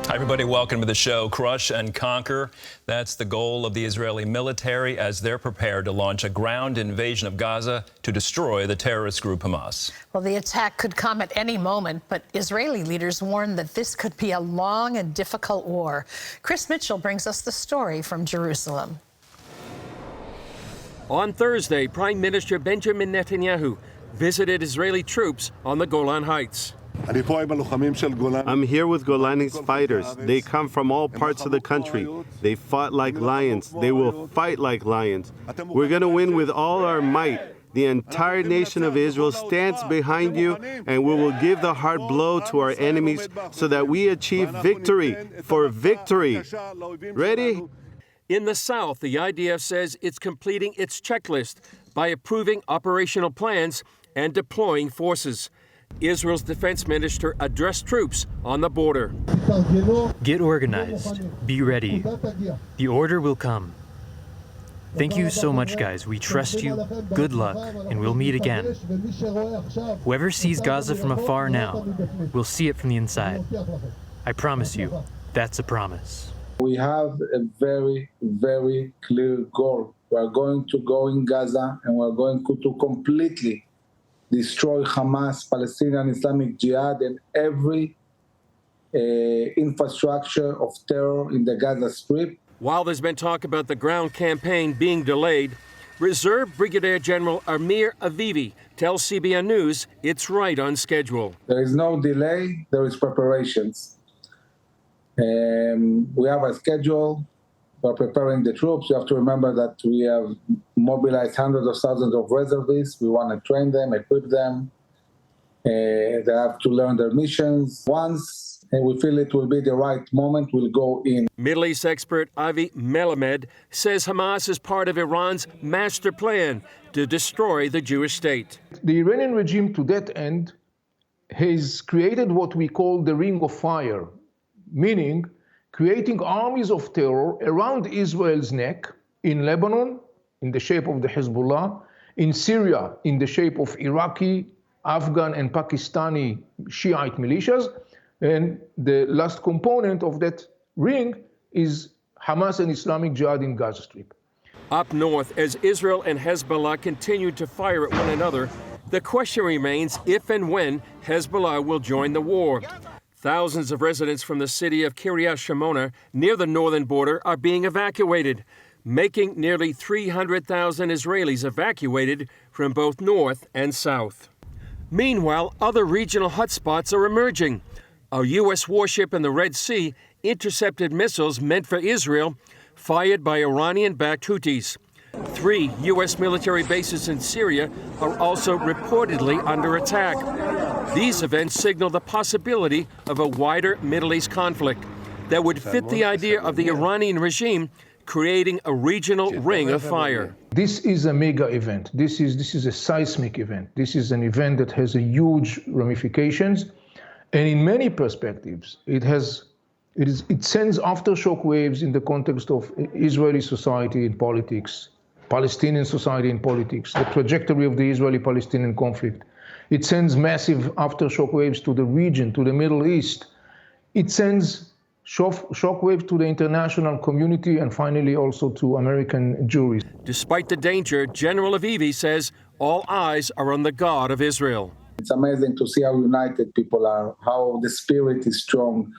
Hi, everybody. Welcome to the show. Crush and conquer. That's the goal of the Israeli military as they're prepared to launch a ground invasion of Gaza to destroy the terrorist group Hamas. Well, the attack could come at any moment, but Israeli leaders warn that this could be a long and difficult war. Chris Mitchell brings us the story from Jerusalem. On Thursday, Prime Minister Benjamin Netanyahu visited Israeli troops on the Golan Heights. I'm here with Golani's fighters. They come from all parts of the country. They fought like lions. They will fight like lions. We're going to win with all our might. The entire nation of Israel stands behind you, and we will give the hard blow to our enemies so that we achieve victory for victory. Ready? In the south, the I.D.F says it's completing its checklist by approving operational plans and deploying forces. Israel's defense minister addressed troops on the border. Get organized. Be ready. The order will come. Thank you so much, guys. We trust you. Good luck, and we'll meet again. Whoever sees Gaza from afar now will see it from the inside. I promise you, that's a promise. We have a very, very clear goal. We are going to go in Gaza, and we are going to completely destroy Hamas, Palestinian Islamic Jihad, and every infrastructure of terror in the Gaza Strip. While there's been talk about the ground campaign being delayed, Reserve Brigadier General Amir Avivi tells CBN News it's right on schedule. There is no delay, there is preparations. We have a schedule. We're preparing the troops. You have to remember that we have mobilized hundreds of thousands of reservists. We want to train them, equip them. They have to learn their missions. Once we feel it will be the right moment, we'll go in. Middle East expert Avi Melamed says Hamas is part of Iran's master plan to destroy the Jewish state. The Iranian regime, to that end, has created what we call the Ring of Fire, meaning creating armies of terror around Israel's neck, in Lebanon, in the shape of the Hezbollah, in Syria, in the shape of Iraqi, Afghan, and Pakistani Shiite militias. And the last component of that ring is Hamas and Islamic Jihad in Gaza Strip. Up north, as Israel and Hezbollah continue to fire at one another, the question remains if and when Hezbollah will join the war. Thousands of residents from the city of Kiryat Shimona, near the northern border, are being evacuated, making nearly 300,000 Israelis evacuated from both north and south. Meanwhile, other regional hotspots are emerging. A U.S. warship in the Red Sea intercepted missiles meant for Israel, fired by Iranian-backed Houthis. 3 U.S. military bases in Syria are also reportedly under attack. These events signal the possibility of a wider Middle East conflict that would fit the idea of the Iranian regime creating a regional ring of fire. This is a mega event. This is a seismic event. This is an event that has a huge ramifications, and in many perspectives, it sends aftershock waves in the context of Israeli society and politics, Palestinian society and politics, the trajectory of the Israeli-Palestinian conflict. It sends massive aftershock waves to the region, to the Middle East. It sends shock waves to the international community and finally also to American juries. Despite the danger, General Avivi says all eyes are on the God of Israel. It's amazing to see how united people are, how the spirit is strong,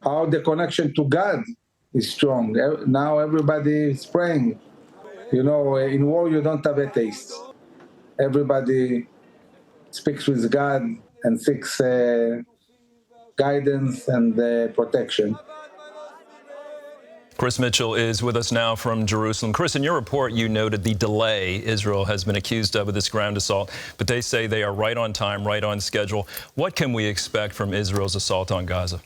how the connection to God is strong. Now everybody is praying. You know, in war you don't have atheists. Everybody speaks with God and seeks guidance and protection. Chris Mitchell is with us now from Jerusalem. Chris, in your report, you noted the delay Israel has been accused of with this ground assault, but they say they are right on time, right on schedule. What can we expect from Israel's assault on Gaza?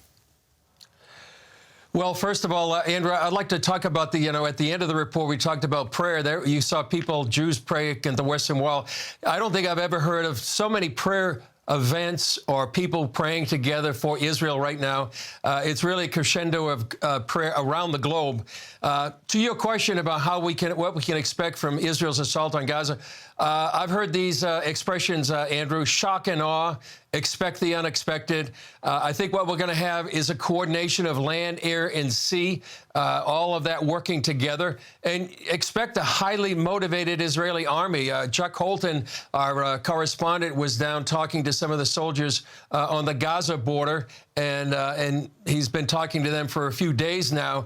Well, first of all, Andrew, I'd like to talk about at the end of the report, we talked about prayer. There, you saw Jews pray at the Western Wall. I don't think I've ever heard of so many prayer events or people praying together for Israel right now. It's really a crescendo of prayer around the globe. To your question about what we can expect from Israel's assault on Gaza, I've heard these expressions, Andrew, shock and awe, expect the unexpected. I think what we're going to have is a coordination of land, air, and sea, all of that working together, and expect a highly motivated Israeli army. Chuck Holton, our correspondent, was down talking to some of the soldiers on the Gaza border, and he's been talking to them for a few days now.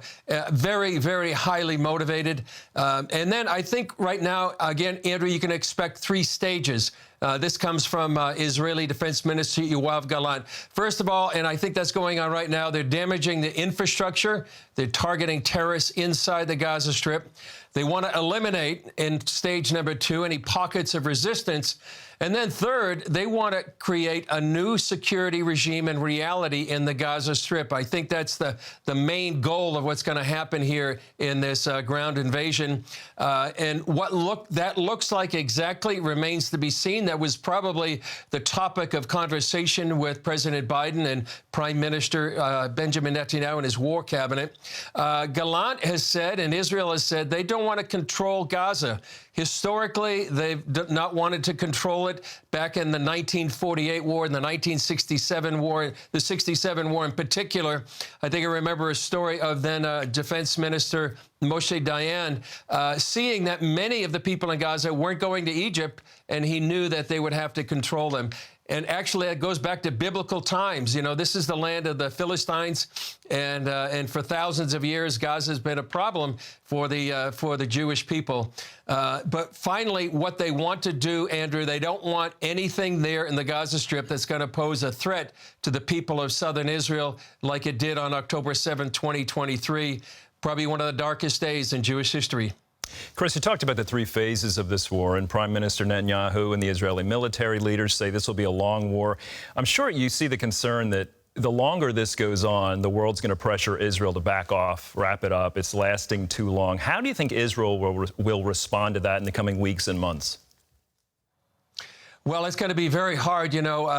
Very, very highly motivated. And then I think right now, again, Andrew, you can expect 3 stages. This comes from Israeli Defense Minister Yoav Gallant. First of all, and I think that's going on right now, they're damaging the infrastructure. They're targeting terrorists inside the Gaza Strip. They want to eliminate, in stage number 2, any pockets of resistance. And then third, they want to create a new security regime and reality in the Gaza Strip. I think that's the main goal of what's going to happen here in this ground invasion. And what that looks like exactly remains to be seen. That was probably the topic of conversation with President Biden and Prime Minister Benjamin Netanyahu and his war cabinet. Gallant has said, and Israel has said, they don't want to control Gaza. Historically, they've not wanted to control it. Back in the 1948 war and the 1967 war, the 67 war in particular, I think I remember a story of then Defense Minister Moshe Dayan seeing that many of the people in Gaza weren't going to Egypt, and he knew that they would have to control them. And actually, it goes back to biblical times. You know, this is the land of the Philistines, and for thousands of years, Gaza has been a problem for the Jewish people. But finally, what they want to do, Andrew, they don't want anything there in the Gaza Strip that's going to pose a threat to the people of southern Israel, like it did on October 7, 2023, probably one of the darkest days in Jewish history. Chris, you talked about the 3 phases of this war, and Prime Minister Netanyahu and the Israeli military leaders say this will be a long war. I'm sure you see the concern that the longer this goes on, the world's going to pressure Israel to back off, wrap it up. It's lasting too long. How do you think Israel will respond to that in the coming weeks and months? Well, it's going to be very hard. You know,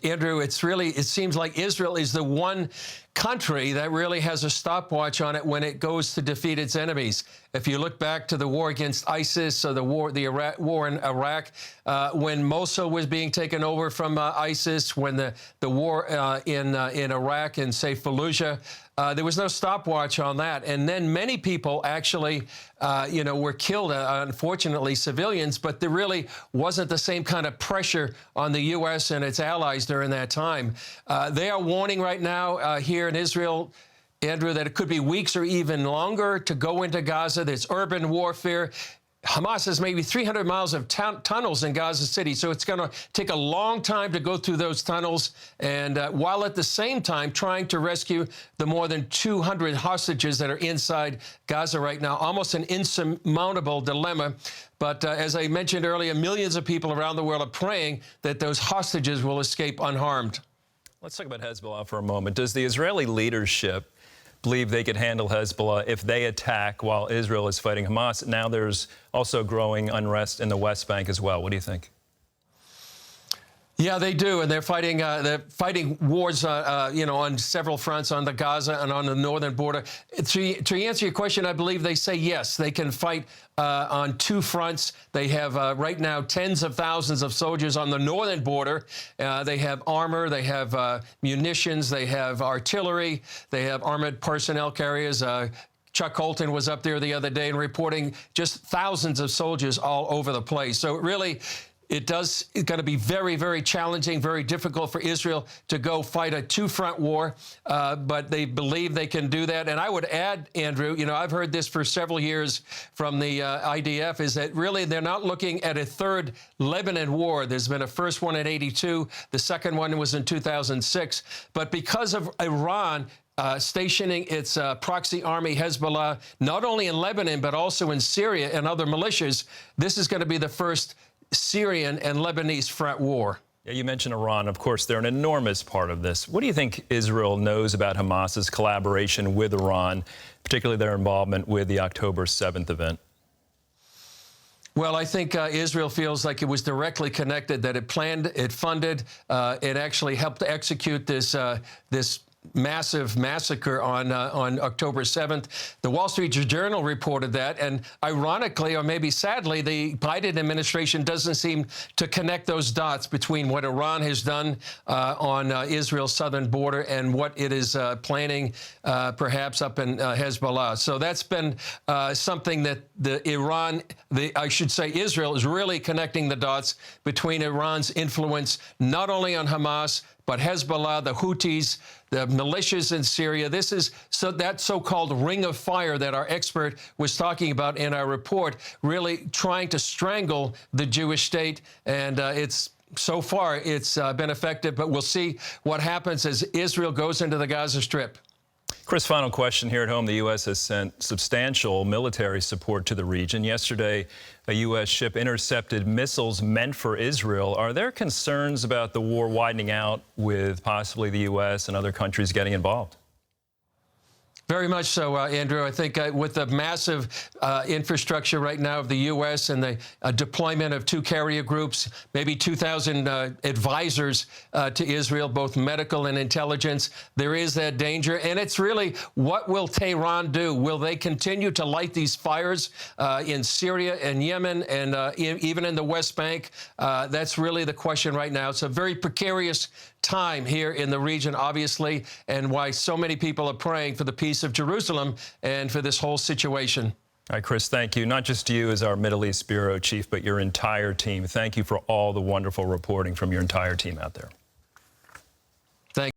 Andrew, it seems like Israel is the one country that really has a stopwatch on it when it goes to defeat its enemies. If you look back to the war against ISIS or the war in Iraq, when Mosul was being taken over from ISIS, when the war in Iraq and, say, Fallujah, there was no stopwatch on that. And then many people actually, were killed, unfortunately, civilians, but there really wasn't the same kind of pressure on the U.S. and its allies during that time. They are warning right now here in Israel, Andrew, that it could be weeks or even longer to go into Gaza. There's urban warfare. Hamas has maybe 300 miles of tunnels in Gaza City, so it's going to take a long time to go through those tunnels, and while at the same time trying to rescue the more than 200 hostages that are inside Gaza right now. Almost an insurmountable dilemma. But as I mentioned earlier, millions of people around the world are praying that those hostages will escape unharmed. Let's talk about Hezbollah for a moment. Does the Israeli leadership believe they could handle Hezbollah if they attack while Israel is fighting Hamas? Now there's also growing unrest in the West Bank as well. What do you think? Yeah, they do, and they're fighting wars, on several fronts, on the Gaza and on the northern border. To answer your question, I believe they say yes, they can fight on 2 fronts. They have right now tens of thousands of soldiers on the northern border. They have armor, they have munitions, they have artillery, they have armored personnel carriers. Chuck Holton was up there the other day and reporting just thousands of soldiers all over the place. So really, it's going to be very, very challenging, very difficult for Israel to go fight a 2-front war, but they believe they can do that. And I would add, Andrew, I've heard this for several years from the I.D.F, is that really they're not looking at a 3rd Lebanon war. There's been a first one in '82. The second one was in 2006. But because of Iran stationing its proxy army, Hezbollah, not only in Lebanon, but also in Syria and other militias, this is going to be the first Syrian and Lebanese front war. Yeah, you mentioned Iran. Of course, they're an enormous part of this. What do you think Israel knows about Hamas's collaboration with Iran, particularly their involvement with the October 7th event? Well, I think Israel feels like it was directly connected, that it planned, it funded, it actually helped to execute this massive massacre on October 7th. The Wall Street Journal reported that, and ironically, or maybe sadly, the Biden administration doesn't seem to connect those dots between what Iran has done on Israel's southern border and what it is planning perhaps up in Hezbollah. So that's been something that Israel is really connecting the dots between Iran's influence not only on Hamas, but Hezbollah, the Houthis, the militias in Syria. This is that so-called ring of fire that our expert was talking about in our report, really trying to strangle the Jewish state. And so far it's been effective, but we'll see what happens as Israel goes into the Gaza Strip. Chris, final question here at home. The U.S. has sent substantial military support to the region. Yesterday, a U.S. ship intercepted missiles meant for Israel. Are there concerns about the war widening out with possibly the U.S. and other countries getting involved? Very much so, Andrew. I think with the massive infrastructure right now of the U.S. and the deployment of 2 carrier groups, maybe 2,000 advisors to Israel, both medical and intelligence, there is that danger. And it's really, what will Tehran do? Will they continue to light these fires in Syria and Yemen and even in the West Bank? That's really the question right now. It's a very precarious time here in the region, obviously, and why so many people are praying for the peace of Jerusalem and for this whole situation. All right, Chris, thank you. Not just you as our Middle East Bureau Chief, but your entire team. Thank you for all the wonderful reporting from your entire team out there.